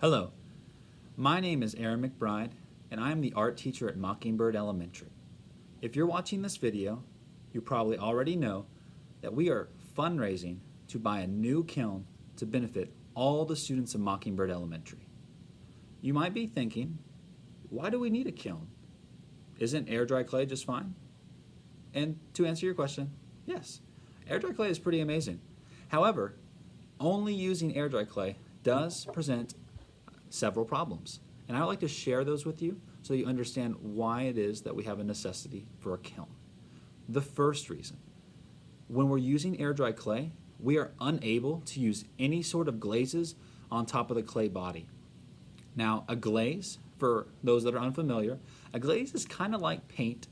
Hello, my name is Aaron McBride, and I am the art teacher at Mockingbird Elementary. If you're watching this video, you probably already know that we are fundraising to buy a new kiln to benefit all the students of Mockingbird Elementary. You might be thinking, why do we need a kiln? Isn't air dry clay just fine? And to answer your question, yes, air dry clay is pretty amazing. However, only using air dry clay does present several problems. And I would like to share those with you so that you understand why it is that we have a necessity for a kiln. The first reason, when we're using air dry clay, we are unable to use any sort of glazes on top of the clay body. Now, a glaze, for those that are unfamiliar, a glaze is kind of like paint,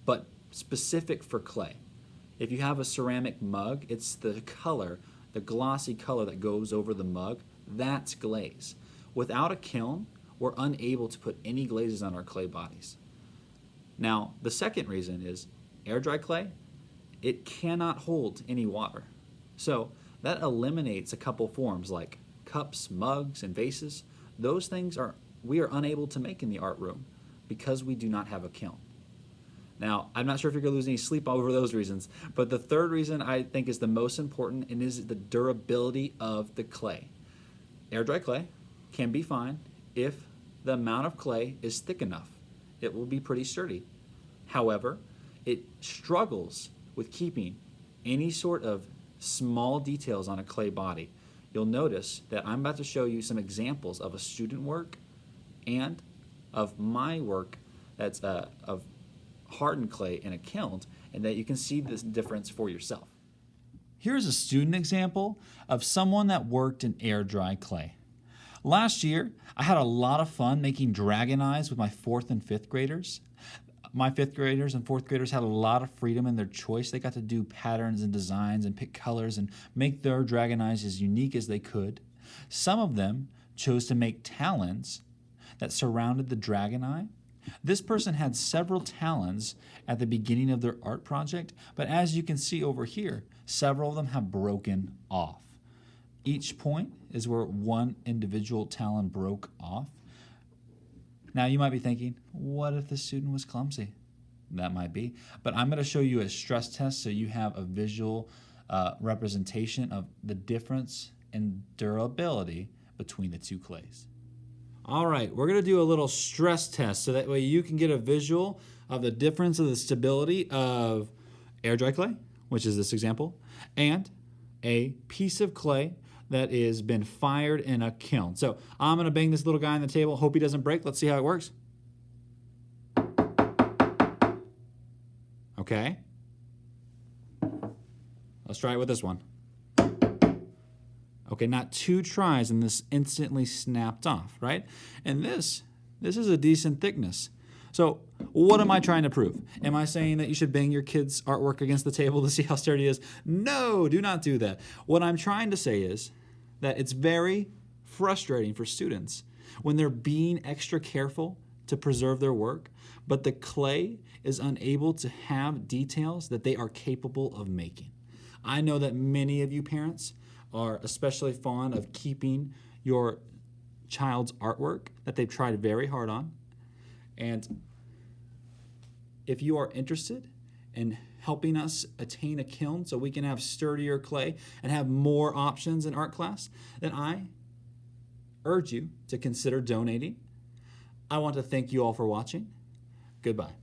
but specific for clay. If you have a ceramic mug, it's the color, the glossy color that goes over the mug, that's glaze. Without a kiln, we're unable to put any glazes on our clay bodies. Now, the second reason is air dry clay, it cannot hold any water. So that eliminates a couple forms like cups, mugs, and vases. Those things we are unable to make in the art room because we do not have a kiln. Now, I'm not sure if you're going to lose any sleep over those reasons, but the third reason I think is the most important and is the durability of the clay. Air dry clay can be fine if the amount of clay is thick enough. It will be pretty sturdy. However, it struggles with keeping any sort of small details on a clay body. You'll notice that I'm about to show you some examples of a student work and of my work that's of hardened clay in a kiln, and that you can see this difference for yourself. Here's a student example of someone that worked in air dry clay. Last year, I had a lot of fun making dragon eyes with my 4th and 5th graders. My 5th graders and 4th graders had a lot of freedom in their choice. They got to do patterns and designs and pick colors and make their dragon eyes as unique as they could. Some of them chose to make talons that surrounded the dragon eye. This person had several talons at the beginning of their art project, but as you can see over here, several of them have broken off. Each point is where one individual talon broke off. Now you might be thinking, what if the student was clumsy? That might be, but I'm going to show you a stress test so you have a visual representation of the difference in durability between the two clays. All right, we're going to do a little stress test so that way you can get a visual of the difference of the stability of air dry clay, which is this example, and a piece of clay that has been fired in a kiln. So I'm going to bang this little guy on the table. Hope he doesn't break. Let's see how it works. Okay. Let's try it with this one. Okay, not 2 tries and this instantly snapped off, right? And this is a decent thickness. So what am I trying to prove? Am I saying that you should bang your kid's artwork against the table to see how sturdy it is? No, do not do that. What I'm trying to say is that it's very frustrating for students when they're being extra careful to preserve their work, but the clay is unable to have details that they are capable of making. I know that many of you parents are especially fond of keeping your child's artwork that they've tried very hard on. And if you are interested in helping us attain a kiln so we can have sturdier clay and have more options in art class, then I urge you to consider donating. I want to thank you all for watching. Goodbye.